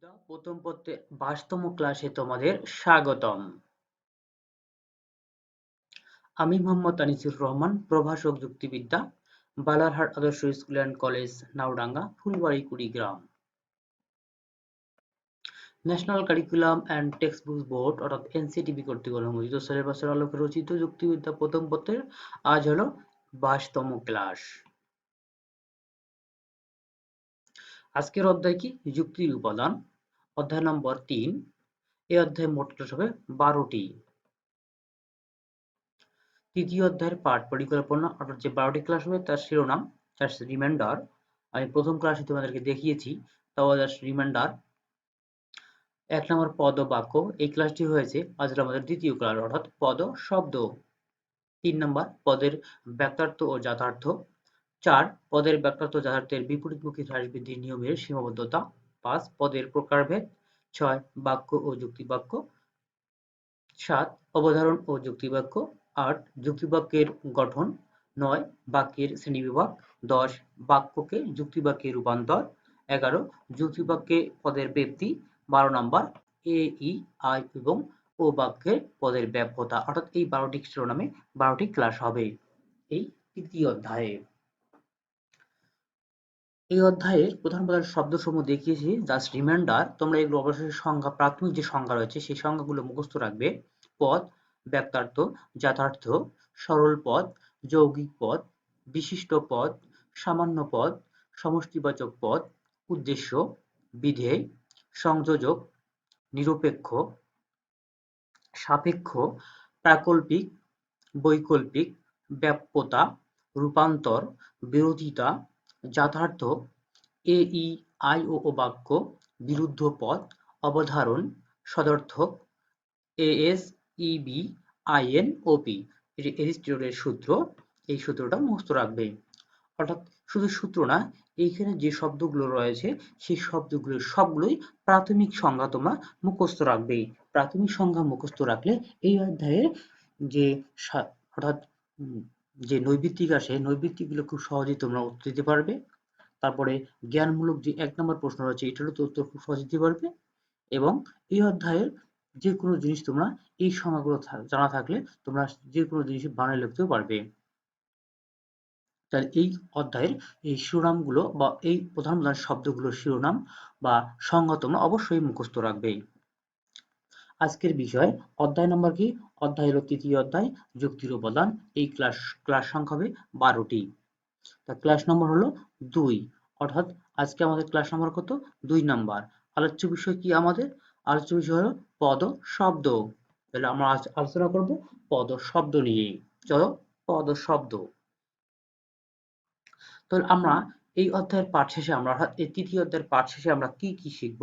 যুক্তিবিদ্যা প্রথম পত্রের 22তম ক্লাসে তোমাদের স্বাগতম। আমি মোহাম্মদ আনিসুর রহমান, প্রভাষক যুক্তিবিদ্যা, বালারহাট আদর্শ school and college, Naodanga, Phulbari, Kurigram. National curriculum and text book board অর্থাৎ এনসিটিবি কর্তৃক অনুমোদিত সিলেবাসের আলোকে রচিত যুক্তিবিদ্যা প্রথম পত্রের আজ হলো 22তম ক্লাস। আজকের অধ্যায় কি? যুক্তির উপাদান। অধ্যায় নম্বর 3। এই অধ্যায়ে মোট ক্লাস হবে 12টি। তৃতীয় অধ্যায়ের পাঠ পরিকল্পনা অর্থাৎ যে 12টি ক্লাস হবে তার শিরোনাম, জাস্ট রিমাইন্ডার। আমি প্রথম ক্লাসে তোমাদেরকে দেখিয়েছি, তাও জাস্ট রিমাইন্ডার। 1 নম্বর পদ ও বাক্য, এই ক্লাসটি হয়েছে আজ আমাদের দ্বিতীয় ক্লাস অর্থাৎ পদ ও শব্দ। 3 নম্বর পদের বাক্যার্থ ও যথার্থ। 4 পদের বাক্যার্থ ও যথার্থের বিপরীতমুখী হ্রাস বৃদ্ধির নিয়মের সীমাবদ্ধতা। 5 পদের প্রকারভেদ। 6 বাক্য ও যুক্তিবাক্য। 7 অবধারণ ও যুক্তিবাক্য। 8 যুক্তিবাক্যের গঠন। 9 বাক্যের শ্রেণীবিভাগ। 10 বাক্যকে যুক্তিবাক্যে রূপান্তর। 11 যুক্তিবাক্যে পদের ব্যাপ্তি। 12 নম্বর এ, ই, আই এবং ও বাক্যের পদের ব্যাপ্যতা। অর্থাৎ এই 12টি শিরোনামে 12টি ক্লাস হবে এই তৃতীয় অধ্যায়ে। এই অধ্যায়ের প্রধান প্রধান শব্দসমূহ দেখিয়েছি, জাস্ট রিমাইন্ডার। তোমরা এগুলো অবশ্যই সংজ্ঞা, প্রাথমিক যে সংজ্ঞা রয়েছে সেই সংজ্ঞাগুলো মুখস্থ রাখবে। পদ, বাক্যার্থ, যথার্থ, সরল পদ, যৌগিক পদ, বিশিষ্ট পদ, সামান্য পদ, সমষ্টিবাচক পদ, উদ্দেশ্য, বিধেয়, সংযোজক, নিরপেক্ষ, সাপেক্ষ, প্রাকল্পিক, বৈকল্পিক, ব্যাপ্যতা, রূপান্তর, বিরোধিতা, যথার্থ, এ, ই, আই ও বাক্য, বিরুদ্ধ পদ, অবধারণ, সদর্থক, S, E, B, I, N, O, P. এটি এরিস্টটলের সূত্র, এই সূত্রটা মুখস্থ রাখবে। অর্থাৎ শুধু সূত্র না, এইখানে যে শব্দগুলো রয়েছে সেই সবগুলোই প্রাথমিক সংজ্ঞা তোমরা মুখস্থ রাখবে। প্রাথমিক সংজ্ঞা মুখস্থ রাখলে এই অধ্যায়ের যে অর্থাৎ যে নৈবিত্তিক আসে, নৈবিত্তিকগুলো খুব সহজেই তোমরা উত্তর দিতে পারবে। তারপরে জ্ঞানমূলক যে 1 নম্বর প্রশ্ন রয়েছে এটারও তো উত্তর খুব সহজে দিতে পারবে। এবং এই অধ্যায়ের যে কোনো জিনিস তোমরা এই সংজ্ঞাগুলো জানা থাকলে তোমরা যে কোনো জিনিস বানায় লিখতেও পারবে। তাহলে এই অধ্যায়ের এই শিরোনামগুলো বা এই প্রধান প্রধান শব্দগুলোর শিরোনাম বা সংজ্ঞা তোমরা অবশ্যই মুখস্থ রাখবে। আজকের বিষয় অধ্যায় নম্বর কি? অধ্যায় হলো তৃতীয় অধ্যায়, যুক্তির উপাদান। এই ক্লাস সংখ্যা হবে 12টি। তা ক্লাস নম্বর হলো 2, অর্থাৎ আজকে আমাদের ক্লাস নম্বর কত? 2 নাম্বার। আলোচ্য বিষয় কি আমাদের? আলোচ্য বিষয় হলো পদ ও শব্দ। তাহলে আমরা আজ আলোচনা করব পদ ও শব্দ নিয়ে। চলো, পদ ও শব্দ। তো আমরা এই অধ্যায়ের পাঠ শেষে আমরা অর্থাৎ এই তৃতীয় অধ্যায়ের পাঠ শেষে আমরা কি কি শিখব?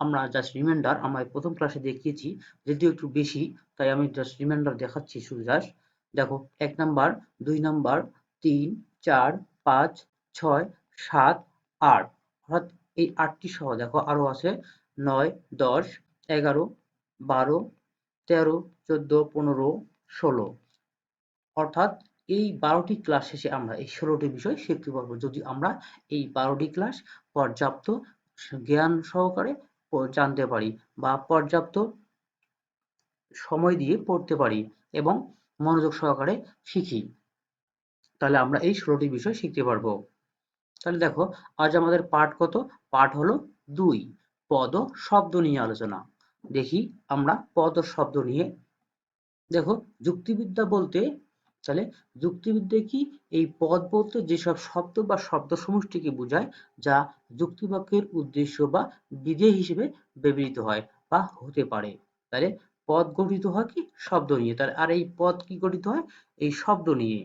আমরা জাস্ট রিমাইন্ডার, আমরা প্রথম ক্লাসে দেখিয়েছি, যদিও একটু বেশি, তাই আমি জাস্ট রিমাইন্ডার দেখাচ্ছি শুধু জাস্ট। দেখো 1 নাম্বার, 2 নাম্বার, 3, 4, 5, 6, 7, 8, অর্থাৎ এই 8টি সহ দেখো আরো আছে 9, 10, 11, 12, 13, 14, 15, 16, অর্থাৎ এই 12টি ক্লাস শেষে আমরা এই 16টি বিষয় শিখতে পারবো, যদি আমরা এই 12টি ক্লাস পর্যাপ্ত জ্ঞান সহকারে জানতে পারি বা পর্যাপ্ত সময় দিয়ে পড়তে পারি এবং মনোযোগ সহকারে শিখি, তাহলে আমরা এই 16টি বিষয় শিখতে পারবো। তাহলে দেখো আজ আমাদের পাঠ কত? পাঠ হলো 2, পদ ও শব্দ নিয়ে আলোচনা। দেখি আমরা পদ ও শব্দ নিয়ে। দেখো যুক্তিবিদ্যা বলতে, তাহলে যুক্তিবিদ্যায় কি? এই পদ বলতে যেসব শব্দ বা শব্দ সমষ্টিকে বোঝায় যা যুক্তিবাক্যের উদ্দেশ্য বা বিধেয় হিসেবে ব্যবহৃত হয় বা হতে পারে। তাহলে পদ গঠিত হয় কি? শব্দ নিয়ে। তাহলে আর এই পদ কি গঠিত হয়? এই শব্দ নিয়ে।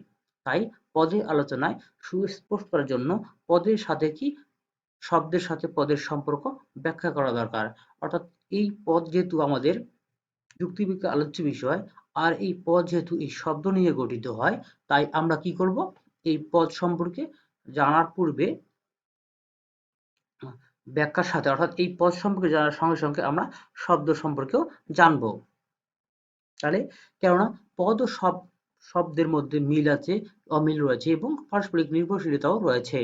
তাই পদের আলোচনায় সুস্পষ্ট করার জন্য পদের সাথে কি, শব্দের সাথে পদের সম্পর্ক ব্যাখ্যা করা দরকার। অর্থাৎ এই পদ যেহেতু আমাদের যুক্তিবিদ্যার আলোচ্য বিষয়, আর এই পদ যেহেতু এই শব্দ নিয়ে গঠিত হয়, তাই আমরা কি করব? এই পদ সম্পর্কে জানার পূর্বে ব্যাখ্যার সাথে, অর্থাৎ এই পদ সম্পর্কে জানার সঙ্গে সঙ্গে আমরা শব্দ সম্পর্কেও জানব। তাহলে কেননা পদ ও শব্দের মধ্যে মিল আছে, অমিল রয়েছে এবং পারস্পরিক নির্ভরশীলতাও রয়েছে।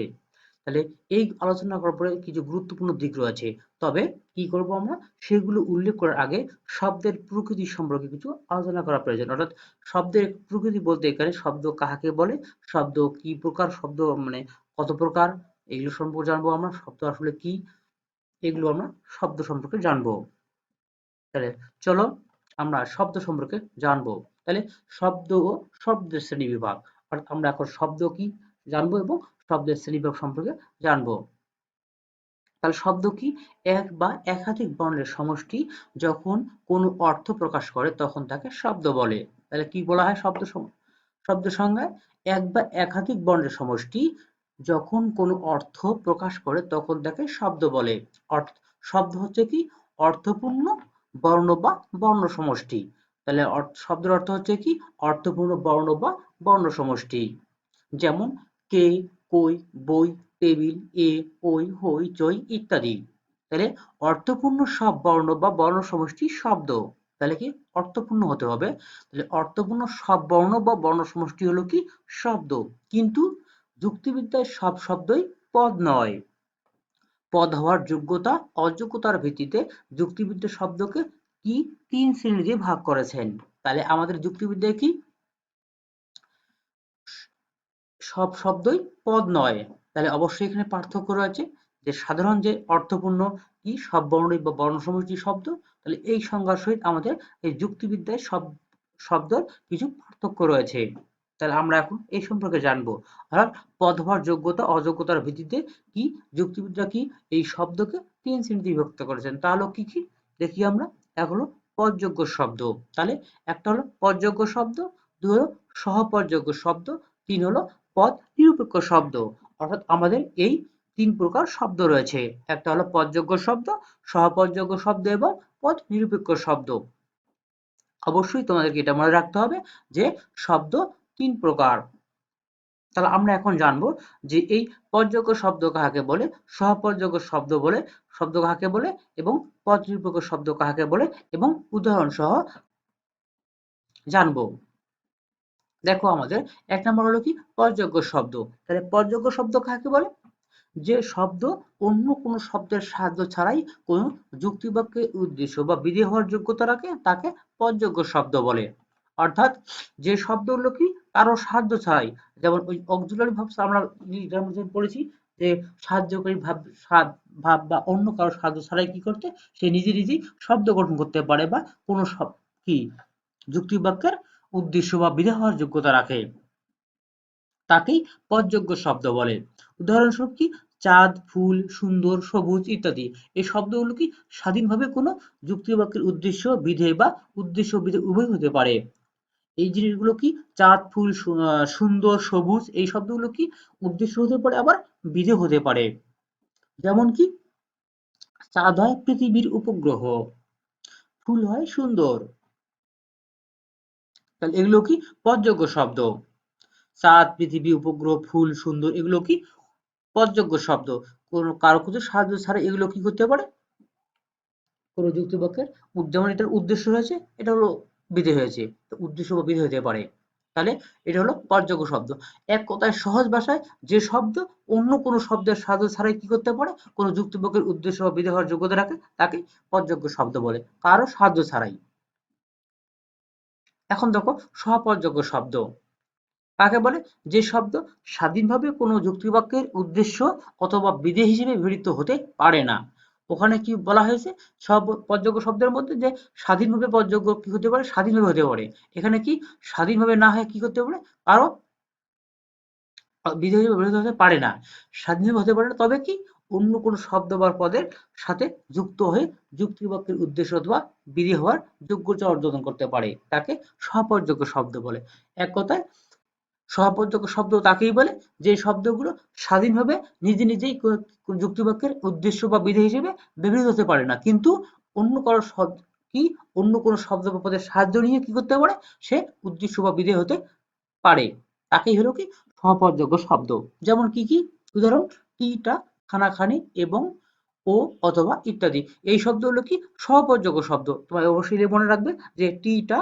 তাহলে এই আলোচনা করার পরে কিছু গুরুত্বপূর্ণ দিক রয়েছে, তবে কি করব আমরা সেগুলো উল্লেখ করার আগে শব্দের প্রকৃতি সম্পর্কে কিছু আলোচনা করা প্রয়োজন। অর্থাৎ শব্দের প্রকৃতি বলতে এখানে শব্দ কাহাকে বলে, শব্দ কি প্রকার, শব্দ মানে কত প্রকার, এগুলো সম্পর্কে জানবো আমরা। শব্দ আসলে কি, এগুলো আমরা শব্দ সম্পর্কে জানবো। তাহলে চলো আমরা শব্দ সম্পর্কে জানবো। তাহলে শব্দ ও শব্দের শ্রেণীবিভাগ, অর্থাৎ আমরা এখন শব্দ কি জানবো এবং শব্দের শ্রেণীবিভাগ সম্পর্কে জানবো। তাহলে শব্দ কি? এক বা একাধিক বর্ণের সমষ্টি যখন কোনো অর্থ প্রকাশ করে তখন তাকে শব্দ বলে। তাহলে কি বলা হয় শব্দ সংজ্ঞায়? এক বা একাধিক বর্ণের সমষ্টি যখন কোনো অর্থ প্রকাশ করে তখন তাকে শব্দ বলে। শব্দ হচ্ছে কি? অর্থপূর্ণ বর্ণ বা বর্ণ সমষ্টি। তাহলে শব্দের অর্থ হচ্ছে কি? অর্থপূর্ণ বর্ণ বা বর্ণ সমষ্টি। যেমন কে, কই, বই, টেবিল, এ, ওই, হই, চই ইত্যাদি। তাহলে অর্থপূর্ণ সব বর্ণ বা বর্ণ সমষ্টি শব্দ। তাহলে কি? অর্থপূর্ণ হতে হবে। তাহলে অর্থপূর্ণ সব বর্ণ বা বর্ণ সমষ্টি হলো কি? শব্দ। কিন্তু যুক্তিবিদ্যায় সব শব্দই পদ নয়। পদ হওয়ার যোগ্যতা অযোগ্যতার ভিত্তিতে যুক্তিবিদ্যা শব্দকে কি ৩ শ্রেণীতে ভাগ করেছেন। তাহলে আমাদের যুক্তিবিদ্যায় কি সব শব্দই পদ নয়। তাহলে অবশ্যই এখানে পার্থক্য রয়েছে, যে সাধারণ যে অর্থপূর্ণ কি সব বর্ণই বা বর্ণসমষ্টি শব্দ, তাহলে এই সংজ্ঞার সহিত আমাদের এই যুক্তিবিদ্যায় সব শব্দের কিছু পার্থক্য রয়েছে। তাহলে আমরা এখন এই সম্পর্কে জানবো। অর্থাৎ পদ হওয়ার যোগ্যতা অযোগ্যতার ভিত্তিতে কি যুক্তিবিদ্যা কি এই শব্দকে ৩ শ্রেণীতে বিভক্ত করেছেন। তাহলে কি কি দেখি আমরা। এক হলো পদযোগ্য শব্দ। তাহলে একটা হলো পদযোগ্য শব্দ, ২ হলো সহপদযোগ্য শব্দ, ৩ হলো পদ নিরপেক্ষ শব্দ। অর্থাৎ আমাদের এই ৩ প্রকার শব্দ রয়েছে। একটা হলো পদযোগ্য শব্দ, সহপদযোগ্য শব্দ এবং পদ নিরপেক্ষ শব্দ। অবশ্যই তোমাদেরকে এটা মনে রাখতে হবে যে শব্দ ৩ প্রকার। তাহলে আমরা এখন জানবো যে এই পদযোগ্য শব্দ কাহাকে বলে, সহপদযোগ্য শব্দ কাহাকে বলে এবং পদ নিরপেক্ষ শব্দ কাহাকে বলে এবং উদাহরণ সহ জানবো। দেখো আমাদের ১ নম্বর হলো কি? পদযোগ্য শব্দ। তাহলে পদযোগ্য শব্দ কাকে বলে? যে শব্দ অন্য কোনো শব্দের সাহায্য ছাড়াই কোনো যুক্তিবাক্যের উদ্দেশ্য বা বিধেয় হওয়ার যোগ্যতা রাখে তাকে পদযোগ্য শব্দ বলে। অর্থাৎ যে শব্দগুলো কি কারো সাহায্য ছাড়াই, যেমন ওই অক্সিলারি ভার্বস আমরা পড়েছি যে সাহায্যকারী ভাব বা অন্য কারো সাহায্য ছাড়াই কি করতে সে নিজে নিজেই শব্দ গঠন করতে পারে বা কোনো কি যুক্তিবাক্যের উদ্দেশ্য বা বিধেয় হওয়ার যোগ্যতা রাখে, তাকেই পদযোগ্য শব্দ বলে। উদাহরণস্বরূপ কি? চাঁদ, ফুল, সুন্দর, সবুজ ইত্যাদি। এই শব্দগুলো কি স্বাধীনভাবে কোনো যুক্তিবাক্যের উদ্দেশ্য, বিধেয় বা উদ্দেশ্য বিধেয় উভয় হতে পারে। এই জিনিসগুলো কি? চাঁদ, ফুল, সুন্দর, সবুজ এই শব্দগুলো কি উদ্দেশ্য হতে পারে আবার বিধেয় হতে পারে। যেমন কি? চাঁদ হয় পৃথিবীর উপগ্রহ, ফুল হয় সুন্দর। তাহলে এগুলো কি পদযোগ্য শব্দ। চাঁদ, পৃথিবী, উপগ্রহ, ফুল, সুন্দর এগুলো কি পদযোগ্য শব্দ। কোনো কারো কিছু সাহায্য ছাড়া এগুলো কি করতে পারে? কোনো যুক্তিবাক্যের যেমন এটার উদ্দেশ্য হয়েছে, এটা হলো বিধেয় হয়েছে, উদ্দেশ্য বা বিধেয় হতে পারে। তাহলে এটা হলো পদযোগ্য শব্দ। এক কথায় সহজ ভাষায় যে শব্দ অন্য কোনো শব্দের সাহায্য ছাড়াই কি করতে পারে কোনো যুক্তিবাক্যের উদ্দেশ্য বা বিধেয় হওয়ার যোগ্যতা রাখে তাকে পদযোগ্য শব্দ বলে, কারো সাহায্য ছাড়াই। এখন দেখো সহপদযোগ্য শব্দ কাকে বলে? যে শব্দ স্বাধীনভাবে কোনো যুক্তিবাক্যের উদ্দেশ্য অথবা বিধেয় হিসেবে ব্যবহৃত হতে পারে না। ওখানে কি বলা হয়েছে? সব পদযোগ্য শব্দের মধ্যে যে স্বাধীনভাবে পদযোগ্য কি হতে পারে? স্বাধীনভাবে হতে পারে। এখানে কি স্বাধীনভাবে না হয়ে কি করতে পারে? কারো বিধেয় হিসেবে ব্যবহৃত হতে পারে না। স্বাধীনভাবে হতে পারে না, তবে কি অন্য কোনো শব্দ বা পদের সাথে যুক্ত হয়ে যুক্তিবাক্যের উদ্দেশ্য অথবা বিধেয় হওয়ার যোগ্যতা অর্জন করতে পারে, তাকে সহপদযোগ্য শব্দ বলে। এক কথায় সহপদযোগ্য শব্দ তাকেই বলে যে শব্দগুলো স্বাধীনভাবে নিজে নিজেই যুক্তিবাক্যের উদ্দেশ্য বা বিধেয় হিসেবে ব্যবহৃত হতে পারে না, কিন্তু অন্য কারো কি অন্য কোনো শব্দ বা পদের সাহায্য নিয়ে কি করতে পারে সে উদ্দেশ্য বা বিধেয় হতে পারে, তাকেই হলো কি সহপদযোগ্য শব্দ। যেমন কি কি উদাহরণ? টিটা, খানাখানি এবং ও অথবা ইত্যাদি এই শব্দগুলো কি সহপদযোগ্য শব্দ। তোমায় অবশ্যই মনে রাখবে যে টিটা,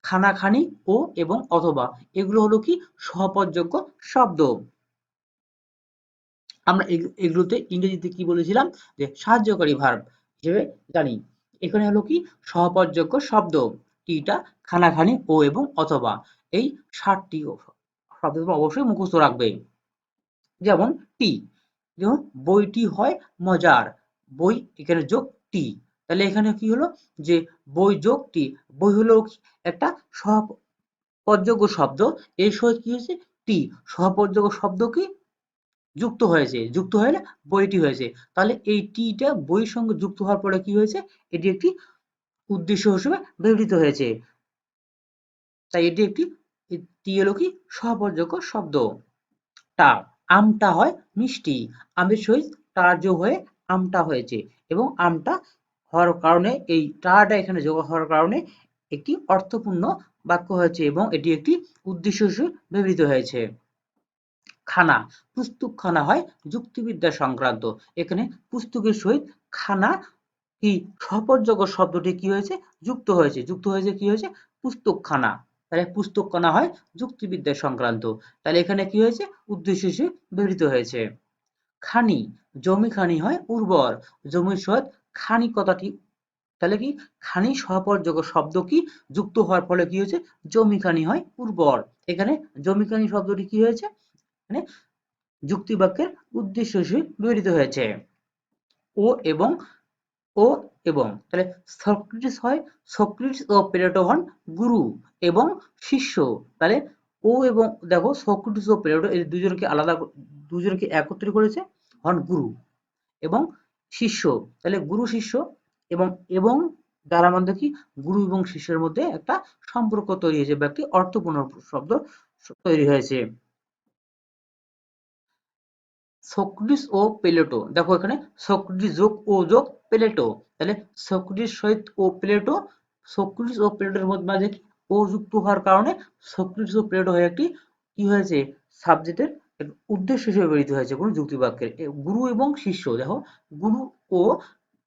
খানাখানি, ও এবং অথবা এগুলো হলো কি সহপদযোগ্য শব্দ। আমরা এগুলোতে ইংরেজিতে কি বলেছিলাম যে সাহায্যকারী ভার্ব হিসেবে জানি। এখানে হলো কি সহপদযোগ্য শব্দ, টিটা খানাখানি ও এবং অথবা, এই 7টি শব্দ অবশ্যই মুখস্থ রাখবে। যেমন টি, যেমন বইটি হয় মজার, বই এখানে যোগ টি, তাহলে এখানে কি হলো যে বই যোগ টি, বই হলো একটা সহপদযোগ্য শব্দ, এর সহিত কি হয়েছে টি, সহপদযোগ্য শব্দ কি যুক্ত হয়েছে, যুক্ত হয়ে বইটি হয়েছে, তাহলে এই টিটা বইয়ের সঙ্গে যুক্ত হওয়ার পরে কি হয়েছে, এটি একটি উদ্দেশ্য হিসেবে ব্যবহৃত হয়েছে, তাই এটি একটি টি হলো কি সহপদযোগ্য শব্দ। টা, আমটা হয় মিষ্টি, আমের সহিত টার যোগ হয়ে আমটা হয়েছে, এবং আমটা হওয়ার কারণে এই টাটা এখানে যোগ হওয়ার কারণে একটি অর্থপূর্ণ বাক্য হয়েছে এবং এটি একটি উদ্দেশ্য হিসেবে ব্যবহৃত হয়েছে। খানা, পুস্তক খানা হয় যুক্তিবিদ্যা সংক্রান্ত, এখানে পুস্তকের সহিত খানা কি সহপদযোগ্য শব্দটি কি হয়েছে যুক্ত হয়েছে, যুক্ত হয়েছে কি হয়েছে পুস্তক খানা, তাহলে পুস্তক খানা হয় যুক্তিবিদ্যা সংক্রান্ত, তাহলে এখানে কি হয়েছে উদ্দেশ্য হিসেবে ব্যবহৃত হয়েছে। খানি, জমি খানি হয় উর্বর, জমির সহিত খানি কথাটি, তাহলে কি খানি সহপদযোগ্য শব্দ কি যুক্ত হওয়ার ফলে কি হয়েছে জমি খানি হয় উর্বর, এখানে জমি খানি শব্দটি কি হয়েছে এখানে যুক্তি বাক্যের উদ্দেশ্য হিসেবে ব্যবহৃত হয়েছে। ও এবং, ও এবং, তাহলে সক্রেটিস হয়, সক্রেটিস ও প্লেটো হন গুরু এবং শিষ্য, তাহলে ও এবং দেখো সক্রেটিস ও প্লেটো এই দুজনকে আলাদা, দুজনকে একত্রিত করেছে, হন গুরু এবং শিষ্য, তাহলে গুরু শিষ্য এবং এবং যারা মধ্যে কি গুরু এবং শিষ্যের মধ্যে একটা সম্পর্ক তৈরি হয়েছে, ব্যক্তি অর্থপূর্ণ শব্দ তৈরি হয়েছে। সক্রেটিস ও প্লেটো, দেখো এখানে সক্রেটিস যোগ ও যোগ প্লেটো, তাহলে সক্রেটিস সহিত ও প্লেটো, সক্রেটিস ও প্লেটোর মধ্যে মাঝে কি ও যুক্ত হওয়ার কারণে সক্রেটিস ও প্লেটো হয়ে একটি কি হয়েছে সাবজেক্টের উদ্দেশ্য হিসেবে ব্যবহৃত হয়েছে কোনো যুক্তি বাক্যের। গুরু এবং শিষ্য, দেখো গুরু ও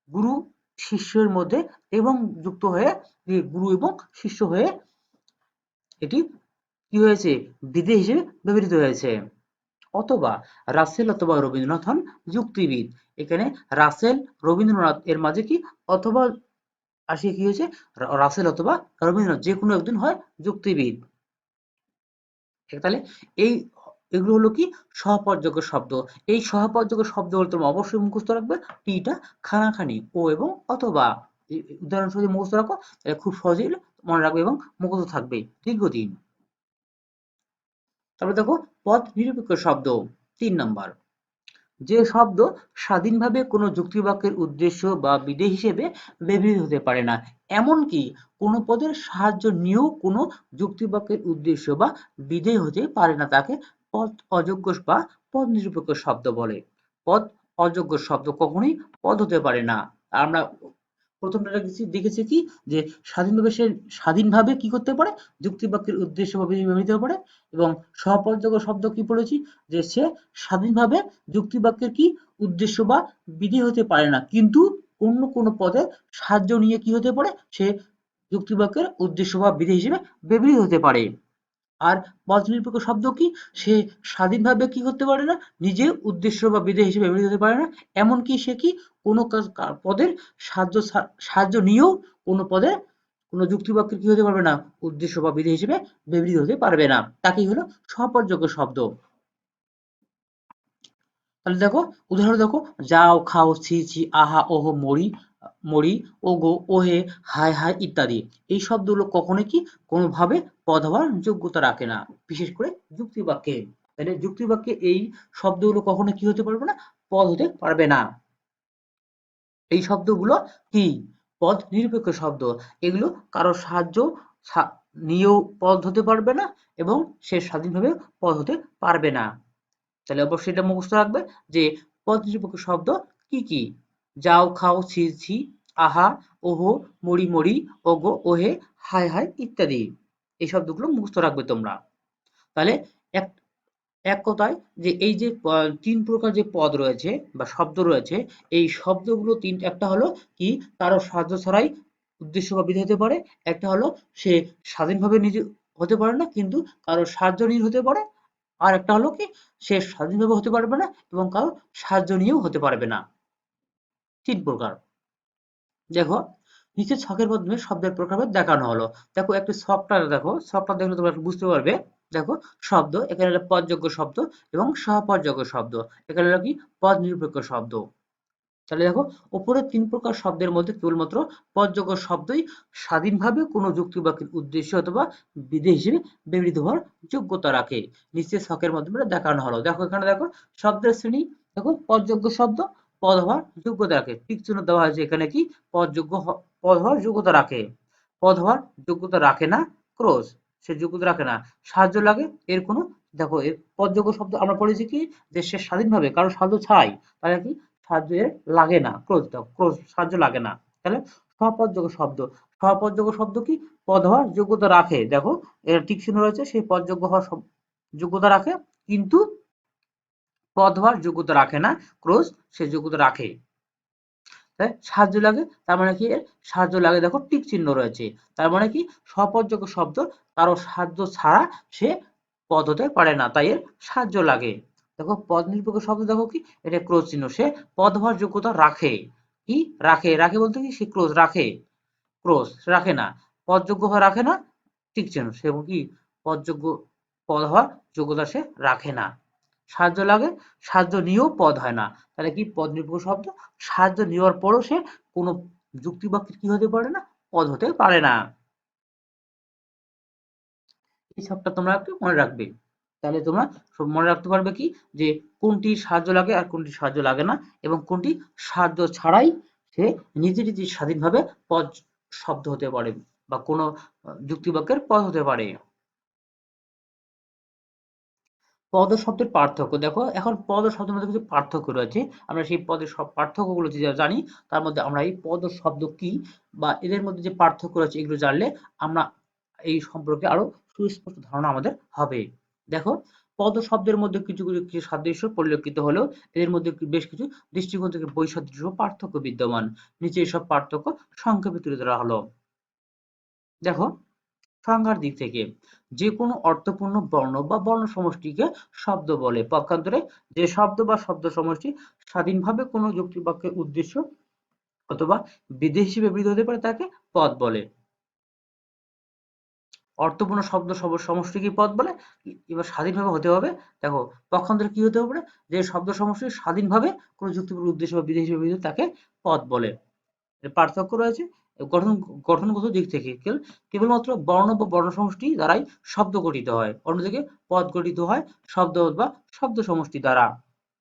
গুরু শিষ্যের মধ্যে এবং যুক্ত হয়ে গুরু এবং শিষ্য হয়ে এটি কি হয়েছে বিধেয় হিসেবে ব্যবহৃত হয়েছে। অথবা রাসেল অথবা রবীন্দ্রনাথ হন যুক্তিবিদ, এখানে রাসেল রবীন্দ্রনাথ এর মাঝে কি অথবা আসিয়ে কি হয়েছে রাসেল অথবা রবীন্দ্রনাথ যে কোনো একজন হয় যুক্তিবিদ, তাহলে এই এগুলো হলো কি সহপদযোগ্য শব্দ, এই সহপদযোগ্য শব্দগুলো তোমরা অবশ্যই মুখস্থ রাখবে, টিটা খানাখানি ও এবং অথবা উদাহরণস্বরূপ মুখস্থ রাখো, তাহলে খুব সহজেই মনে রাখবে এবং মুখস্থ থাকবে দীর্ঘদিন। তারপরে দেখো পদ নিরপেক্ষ শব্দ 3 নাম্বার, যে শব্দ স্বাধীনভাবে কোনো যুক্তিবাক্যের উদ্দেশ্য বা বিধেয় হিসেবে ব্যবহৃত হতে পারে না, এমনকি কোনো পদের সাহায্য নিয়েও কোনো যুক্তিবাক্যের উদ্দেশ্য বা বিধেয় হতে পারে না, তাকে পদ অযোগ্য বা পদ নিরপেক্ষ শব্দ বলে। পদ অযোগ্য শব্দ কখনোই পদ হতে পারে না। আমরা প্রথমটা দেখেছি কি যে স্বাধীনভাবে সে স্বাধীনভাবে কি করতে পারে যুক্তিবাক্যের উদ্দেশ্য বা বিধেয় ব্যবহৃত হতে পারে, এবং সহপদযোগ্য শব্দ কি বলেছি যে সে স্বাধীনভাবে যুক্তিবাক্যের কি উদ্দেশ্য বা বিধেয় হতে পারে না, কিন্তু অন্য কোনো পদে সাহায্য নিয়ে কি হতে পারে সে যুক্তিবাক্যের উদ্দেশ্য বা বিধেয় হিসেবে ব্যবহৃত হতে পারে। আর পদ নিরপেক্ষ শব্দ কি সে স্বাধীনভাবে কি করতে পারে না নিজে উদ্দেশ্য বা বিধেয় হিসেবে ব্যবহৃত হতে পারে না, এমনকি সে কি কোনো পদের সাহায্য নিয়েও কোনো পদে কোনো যুক্তিবাক্যের কি হতে পারবে না উদ্দেশ্য বা বিধেয় হিসেবে ব্যবহৃত হতে পারবে না, তাকেই হলো সহপদযোগ্য শব্দ। তাহলে দেখো উদাহরণ দেখো যাও খাও ছি ছি আহা ওহো মরি মরি ওগো ওহে হায় হায় ইত্যাদি, এই শব্দগুলো কখনো কি কোনোভাবে পদ হওয়ার যোগ্যতা রাখে না, বিশেষ করে যুক্তি বাক্যে, তাহলে যুক্তি বাক্যে এই শব্দগুলো কখনো কি হতে পারবে না পদ হতে পারবে না। এই শব্দগুলো কি পদ নিরপেক্ষ শব্দ, এগুলো কারো সাহায্য নিয়েও পদ হতে পারবে না এবং সে স্বাধীনভাবে পদ হতে পারবে না, তাহলে অবশ্যই এটা মুখস্থ রাখবে যে পদ নিরপেক্ষ শব্দ কি কি, যাও খাও ছি ছি আহা ওহো মরি মরি ওগো ওহে হায় হায় ইত্যাদি, এই শব্দগুলো মুখস্থ রাখবে তোমরা। তাহলে এক এক কথায় যে এই যে 3 প্রকার যে পদ রয়েছে বা শব্দ রয়েছে, এই শব্দগুলো একটা হলো কি কারো সাহায্য ছাড়াই উদ্দেশ্য বা বিধেয় হতে পারে, একটা হলো সে স্বাধীনভাবে নিজে হতে পারে না কিন্তু কারো সাহায্য নিয়ে হতে পারে, আর একটা হলো কি সে স্বাধীনভাবে হতে পারবে না এবং কারো সাহায্য নিয়েও হতে পারবে না। ৩ প্রকার। দেখো নিচের ছকের মাধ্যমে শব্দের প্রকারভেদ দেখানো হলো। দেখো একটি ছকটা দেখলে তোমরা একটু বুঝতে পারবে। দেখো শব্দ এখানে হলো পদযোগ্য শব্দ এবং সহপদযোগ্য শব্দ। এখানে হলো কি পদ নিরপেক্ষ শব্দ। তাহলে দেখো উপরের ৩ প্রকার শব্দের মধ্যে কেবলমাত্র পদযোগ্য শব্দই স্বাধীনভাবে কোনো যুক্তিবাক্যের উদ্দেশ্য অথবা বিধেয় হিসেবে ব্যবহৃত হওয়ার যোগ্যতা রাখে। নিচের ছকের মাধ্যমে এটা দেখানো হলো। দেখো এখানে দেখো শব্দের শ্রেণী, দেখো পদযোগ্য শব্দ পদ হওয়ার যোগ্যতা রাখে। টিক চিহ্ন দেওয়া হয়েছে এখানে কি পদ হওয়ার যোগ্যতা রাখে। পদ হওয়ার যোগ্যতা রাখে না, ক্রস সে যোগ্যতা রাখে না। সাহায্য লাগে এর কোনো, দেখো এর পদযোগ্য শব্দ আমরা পড়েছি কি যে সে স্বাধীনভাবে কারো সাহায্য ছাড়াই, তাহলে কি সাহায্য এর লাগে না, ক্রস সাহায্য লাগে না। তাহলে সহপদযোগ্য শব্দ, সহপদযোগ্য শব্দ কি পদ হওয়ার যোগ্যতা রাখে। দেখো এর টিক চিহ্ন রয়েছে, সেই পদযোগ্য হওয়ার যোগ্যতা রাখে, কিন্তু পদ হওয়ার যোগ্যতা রাখে না, ক্রস সে যোগ্যতা রাখে। সাহায্য লাগে, তার মানে কি এর সাহায্য লাগে, দেখো টিক চিহ্ন রয়েছে। তার মানে কি সহপদযোগ্য শব্দ কারো সাহায্য ছাড়া সে পদ হতে পারে না, তাই এর সাহায্য লাগে। দেখো পদ নিরপেক্ষ শব্দ, দেখো কি এটা ক্রস চিহ্ন, সে পদ হওয়ার যোগ্যতা রাখে। কি রাখে, রাখে বলতে কি সে ক্রস রাখে, ক্রস রাখে না, পদযোগ্য হওয়া রাখে না, টিক চিহ্ন, সে কি পদযোগ্য পদ হওয়ার যোগ্যতা সে রাখে না। সাহায্য লাগে, সাহায্য নিয়েও পদ হয় না। তাহলে কি পদ নির্ভর শব্দ সাহায্য নেওয়ার পরও সে কোনো যুক্তিবাক্যের কি হতে পারে না, পদ হতে পারে না। এই সবটা তোমরা একটু মনে রাখবে। তাহলে তোমরা সব মনে রাখতে পারবে কি যে কোনটি সাহায্য লাগে আর কোনটি সাহায্য লাগে না, এবং কোনটি সাহায্য ছাড়াই সে নিজে নিজে স্বাধীনভাবে পদ শব্দ হতে পারে বা কোনো যুক্তিবাক্যের পদ হতে পারে। পদ ও শব্দের পার্থক্য, দেখো এখন পদ ও শব্দের মধ্যে কিছু পার্থক্য রয়েছে। আমরা সেই পদের সব পার্থক্যগুলো যদি জানি, তার মধ্যে আমরা এই পদ ও শব্দ কি বা এদের মধ্যে যে পার্থক্য রয়েছে এগুলো জানলে আমরা এই সম্পর্কে আরো সুস্পষ্ট ধারণা আমাদের হবে। দেখো পদ ও শব্দের মধ্যে কিছু কিছু কিছু সাদৃশ্য পরিলক্ষিত হলেও এদের মধ্যে বেশ কিছু দৃষ্টিকোণ থেকে বৈসাদৃশ্য ও পার্থক্য বিদ্যমান। নিচে এসব পার্থক্য সংক্ষেপে তুলে ধরা হলো। দেখো সংজ্ঞার দিক থেকে যে কোনো অর্থপূর্ণ বর্ণ বা বর্ণ সমষ্টিকে শব্দ বলে। পক্ষান্তরে যে শব্দ বা শব্দ সমষ্টি স্বাধীনভাবে কোনো যুক্তিবাক্যের উদ্দেশ্য অথবা বিধেয় হিসেবে ব্যবহৃত হতে পারে তাকে পদ বলে। অর্থপূর্ণ শব্দ সমষ্টি কি পদ বলে। এবার স্বাধীনভাবে হতে হবে। দেখো পক্ষান্তরে কি হতে হবে, যে শব্দ সমষ্টি স্বাধীনভাবে কোনো যুক্তিপূর্ণ উদ্দেশ্য বা বিধেয় হিসেবে ব্যবহৃত তাকে পদ বলে। পার্থক্য রয়েছে গঠন গঠনগত দিক থেকে। কেবলমাত্র বর্ণ বা বর্ণ সমষ্টি দ্বারাই শব্দ গঠিত হয়, অন্যদিকে পদ গঠিত হয় শব্দ বা শব্দ সমষ্টি দ্বারা।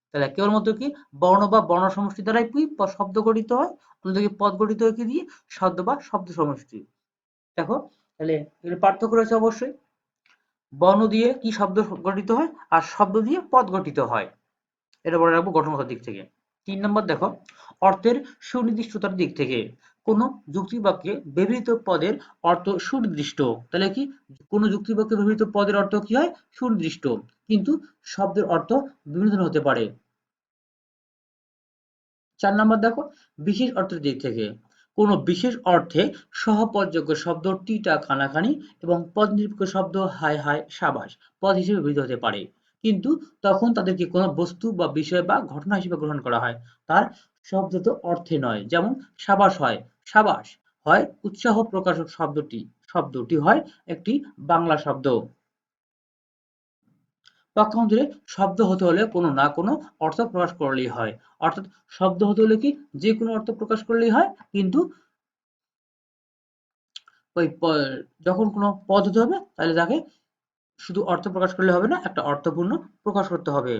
তাহলে কেবলমাত্র কি বর্ণ বা বর্ণ সমষ্টি দ্বারাই কি শব্দ গঠিত হয়, অন্যদিকে পদ গঠিত হয় কি দিয়ে, শব্দ বা শব্দ সমষ্টি। দেখো তাহলে এর পার্থক্য রয়েছে অবশ্যই। বর্ণ দিয়ে কি শব্দ গঠিত হয় আর শব্দ দিয়ে পদ গঠিত হয়, এটা বলে রাখবো গঠনগত দিক থেকে। ৩ নম্বর দেখো অর্থের সুনির্দিষ্টতার দিক থেকে। কোন যুক্তিবাক্যে ব্যবহৃত পদের অর্থ সুনির্দিষ্ট। তাহলে কি কোন যুক্তিবাক্যে ব্যবহৃত পদের অর্থ কি হয়, সুনির্দিষ্ট, কিন্তু শব্দের অর্থ বিভিন্ন ধরনের হতে পারে। ৪ নম্বর দেখো বিশেষ অর্থের দিক থেকে। কোন বিশেষ অর্থে সহপদযোগ্য শব্দ টিটা খানাখানি এবং পদ নিরপেক্ষ শব্দ হায় হায় সাবাস পদ হিসেবে ব্যবহৃত হতে পারে, কিন্তু তখন তাদেরকে কোনো বস্তু বা বিষয় বা ঘটনা হিসেবে গ্রহণ করা হয়, তার শব্দগত অর্থে নয়। যেমন সাবাস হয়, সাবাস হয় উৎসাহ প্রকাশক শব্দটি হয় একটি বাংলা শব্দ। পক্ষান্তরে শব্দ হতে হলে কোনো না কোনো অর্থ প্রকাশ করলেই হয়। অর্থাৎ শব্দ হতে হলে কি যে কোনো অর্থ প্রকাশ করলেই হয়, কিন্তু ওই যখন কোনো পদ হতে হবে তাহলে তাকে শুধু অর্থ প্রকাশ করলে হবে না, একটা অর্থপূর্ণ প্রকাশ করতে হবে।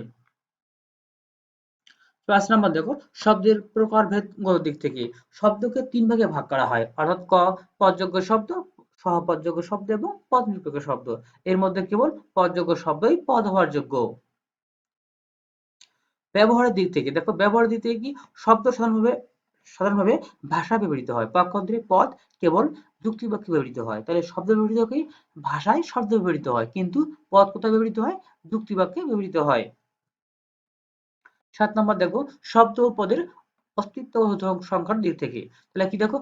৫ নাম্বার দেখো শব্দের প্রকারভেদগত দিক থেকে। শব্দকে ৩ ভাগে ভাগ করা হয়, অর্থাৎ পদযোগ্য শব্দ, সহপদযোগ্য শব্দ এবং পদ নিরপেক্ষ শব্দ। এর মধ্যে কেবল পদযোগ্য শব্দই পদ হওয়ার যোগ্য। ব্যবহারের দিক থেকে দেখো, ব্যবহারের দিক থেকে কি শব্দ সাধারণভাবে ভাষায় ব্যবহৃত হয়, পক্ষান্তরে পদ কেবল যুক্তিবাক্যে ব্যবহৃত হয়। তাহলে শব্দ ব্যবহৃত কি ভাষায় শব্দ ব্যবহৃত হয়, কিন্তু পদ কোথায় ব্যবহৃত হয়, যুক্তিবাক্যে ব্যবহৃত হয়। ৭ নম্বর দেখো শব্দ ও পদের অস্তিত্বগত সংখ্যার দিক থেকে। তাহলে কি দেখো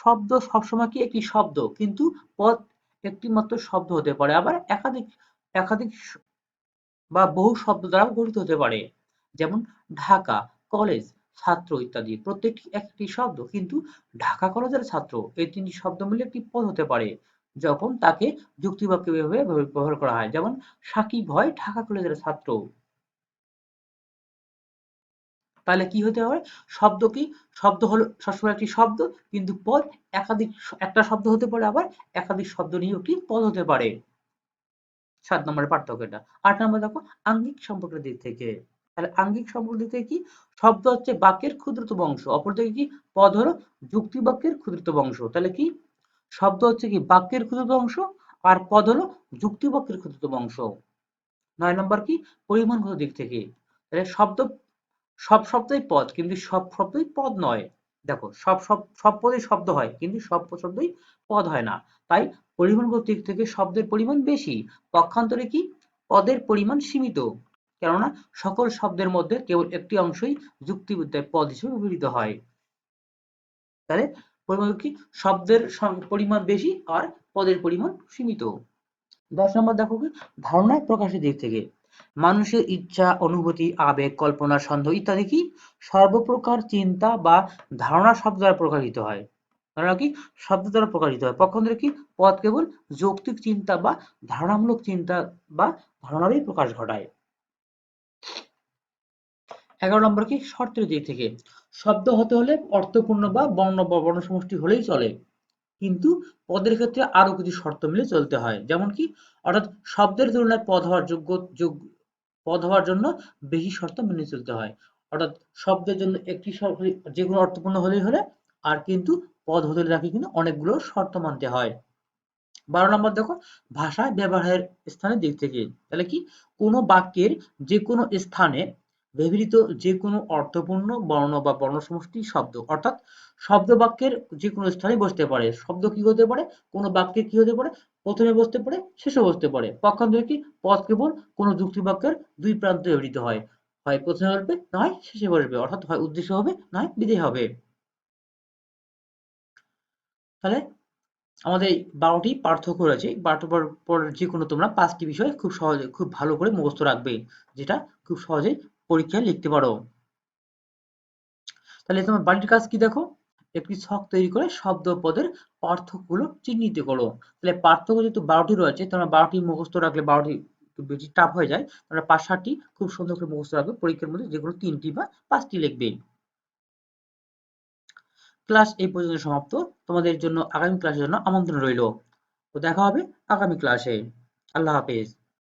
শব্দ সবসময় কি একটি শব্দ, কিন্তু পদ একটি মাত্র শব্দ হতে পারে, আবার একাধিক একাধিক বা বহু শব্দ দ্বারা গঠিত হতে পারে, যেমন ঢাকা, কলেজ, ছাত্র ইত্যাদি। প্রত্যেকটি একটি শব্দ, কিন্তু ঢাকা কলেজের ছাত্র এই তিনটি শব্দ মিলে একটি পদ হতে পারে যখন তাকে যুক্তিবাক্যে এভাবে ব্যবহার করা হয়, যেমন সাকিব হয় ঢাকা কলেজের ছাত্র। তাহলে কি হতে হয়? শব্দ কি? শব্দ হলো সবসময় একটি শব্দ, কিন্তু পদ একাধিক, একটা শব্দ হতে পারে, আবার একাধিক শব্দ নিয়ে একটি পদ হতে পারে। ৭ নম্বরের পার্থক্য এটা। ৮ নম্বর দেখো আঙ্গিক সম্পর্কের দিক থেকে। তাহলে আঙ্গিক সম্পর্কের দিক থেকে কি? শব্দ হচ্ছে বাক্যের ক্ষুদ্রতম অংশ। অপরদিকে কি? পদ হলো যুক্তি বাক্যের ক্ষুদ্রতম অংশ। তাহলে কি? শব্দ হচ্ছে কি বাক্যের ক্ষুদ্রতম অংশ, আর পদ হলো যুক্তি বাক্যের ক্ষুদ্রতম অংশ। ৯ নম্বর কি? পরিমাণগত দিক থেকে। তাহলে সব শব্দই পদ, কিন্তু সব শব্দই পদ নয়। দেখো সব পদই শব্দ হয়, কিন্তু সব শব্দই পদ হয় না। তাই পরিমাণগত দিক থেকে শব্দের পরিমাণ বেশি, পক্ষান্তরে কি? পদের পরিমাণ সীমিত। কেননা সকল শব্দের মধ্যে কেবল একটি অংশই যুক্তিবিদ্যায় পদ হিসেবে ব্যবহৃত হয়। তাহলে পরিমাণ কি? শব্দের পরিমাণ বেশি আর পদের পরিমাণ সীমিত। ১০ নম্বর দেখো কি? ধারণা প্রকাশের দিক থেকে। মানুষের ইচ্ছা, অনুভূতি, আবেগ, কল্পনা, সন্দেহ ইত্যাদি কি? সর্বপ্রকার চিন্তা বা ধারণা শব্দ দ্বারা প্রকাশিত হয়। ধারণা কি? শব্দ দ্বারা প্রকাশিত হয়। পক্ষান্তরে কি? পদ কেবল যৌক্তিক চিন্তা বা ধারণামূলক চিন্তা বা ধারণারই প্রকাশ ঘটায়। ১১ নম্বর কি? শর্তের দিক থেকে। শব্দ হতে হলে অর্থপূর্ণ বা বর্ণসমষ্টি হলেই চলে। কিন্তু পদের ক্ষেত্রে আরো কিছু শর্ত মিলে চলতে হয়। যেমন কি? অর্থাৎ শব্দের তুলনায় পদ হওয়ার জন্য বেশি শর্ত মেনে চলতে হয়। অর্থাৎ শব্দের জন্য একটি যেকোনো অর্থপূর্ণ হলেই হলে, আর কিন্তু পদ হতে নাকি কিন্তু অনেকগুলো শর্ত মানতে হয়। ১২ নম্বর দেখো ভাষায় ব্যবহারের স্থানের দিক থেকে। তাহলে কি? কোনো বাক্যের যেকোনো স্থানে ব্যবহৃত যেকোনো অর্থপূর্ণ বর্ণ বা বর্ণসমষ্টি শব্দ, অর্থাৎ শব্দ বাক্যের যেকোনো স্থানে বসতে পারে। শব্দ কি হতে পারে? কোনো বাক্যে কি হতে পারে? প্রথমে বসতে পারে, শেষে বসতে পারে। পক্ষান্তরে কি? পদ কেবল কোনো যুক্তি বাক্যের দুই প্রান্তে ব্যবহৃত হয়। হয় প্রথমে বসবে, না হয় শেষে বসবে। অর্থাৎ হয় উদ্দেশ্য হবে, না হয় বিধেয় হবে। তাহলে আমাদের এই ১২ টি পার্থক্য রয়েছে। পার্থক্যর পর যেকোনো তোমরা ৫ টি বিষয় খুব সহজে, খুব ভালো করে মুখস্থ রাখবে, যেটা খুব সহজেই পরীক্ষায় লিখতে পারো। তাহলে তোমার বাড়ির কাজ কি দেখো? একটি ছক তৈরি করে শব্দ ও পদের পার্থক্যগুলো চিহ্নিত করো। তাহলে পার্থক্য যেহেতু ১২ টি রয়েছে, তোমরা ১২ টি মুখস্থ রাখলে ১২ টি একটু বেশি টাফ হয়ে যায়। তোমরা ৫-৭ টি খুব সুন্দর করে মুখস্থ রাখবে। পরীক্ষার মধ্যে যেকোনো ৩ টি বা ৫ টি লিখবে। ক্লাস এই পর্যন্ত সমাপ্ত। তোমাদের জন্য আগামী ক্লাসের জন্য আমন্ত্রণ রইল। তো দেখা হবে আগামী ক্লাসে। আল্লাহ হাফেজ।